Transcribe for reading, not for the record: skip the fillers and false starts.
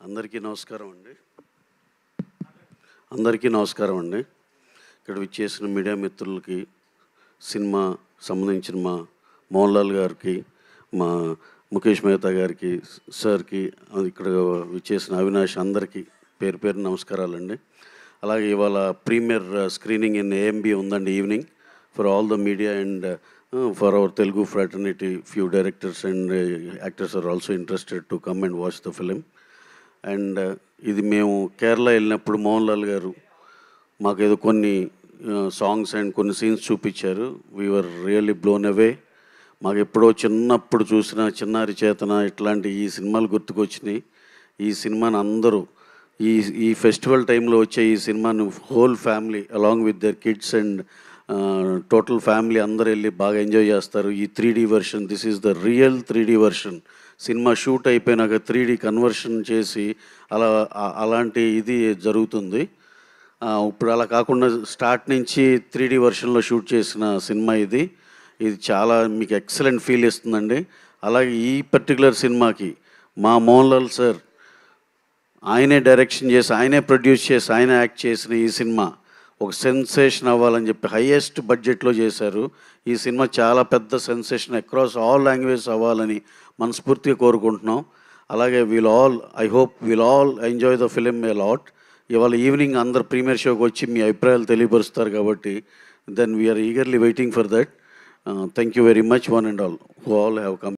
అందరికీ నమస్కారం అండి. అందరికీ నమస్కారం అండి. ఇక్కడ విచ్చేసిన మీడియా మిత్రులకి, సినిమా సంబంధించిన మా మోహన్ లాల్ గారికి, మా ముఖేష్ మెహతా గారికి, సార్కి, ఇక్కడ విచ్చేసిన అవినాష్ అందరికీ పేరు పేరు నమస్కారాలండి. అలాగే ఇవాళ ప్రీమియర్ స్క్రీనింగ్ ఇన్ ఏఎంబి ఉందండి evening for all the media and for our Telugu fraternity. Few directors and actors are also interested to come and watch the film. And ఇది మేము కేరళ వెళ్ళినప్పుడు మోహన్ లాల్ గారు మాకేదో కొన్ని సాంగ్స్ అండ్ కొన్ని సీన్స్ చూపించారు. We were really blown away. మాకు ఎప్పుడో చిన్నప్పుడు చూసిన చిన్నారి చేతన ఇట్లాంటి ఈ సినిమాలు గుర్తుకొచ్చినాయి. ఈ సినిమాని అందరూ ఈ ఫెస్టివల్ టైంలో వచ్చే ఈ సినిమాను whole family along with their kids and total family అందరూ వెళ్ళి బాగా ఎంజాయ్ చేస్తారు. ఈ 3D version, this is the real 3D version. Cinema shoot అయిపోయినాక 3D కన్వర్షన్ చేసి అలాంటి ఇది జరుగుతుంది. ఇప్పుడు అలా కాకుండా స్టార్ట్ నుంచి 3D వెర్షన్లో షూట్ చేసిన సినిమా ఇది చాలా మీకు ఎక్సలెంట్ ఫీల్ ఇస్తుందండి. అలాగే ఈ పర్టికులర్ సినిమాకి మా మోహన్ లాల్ సార్ ఆయనే డైరెక్షన్ చేసి, ఆయనే ప్రొడ్యూస్ చేసి, ఆయన యాక్ట్ చేసిన ఈ సినిమా ఒక సెన్సేషన్ అవ్వాలని చెప్పి హైయెస్ట్ బడ్జెట్లో చేశారు. ఈ సినిమా చాలా పెద్ద సెన్సేషన్ అక్రాస్ ఆల్ లాంగ్వేజెస్ అవ్వాలని మనస్ఫూర్తిగా కోరుకుంటున్నాం. అలాగే I hope will all enjoy the film a lot. ఇవాళ ఈవినింగ్ అందరు ప్రీమియర్ షోకి వచ్చి మీ అభిప్రాయాలు తెలియపరుస్తారు కాబట్టి then we are eagerly waiting for that. Thank you very much one and all who all have come.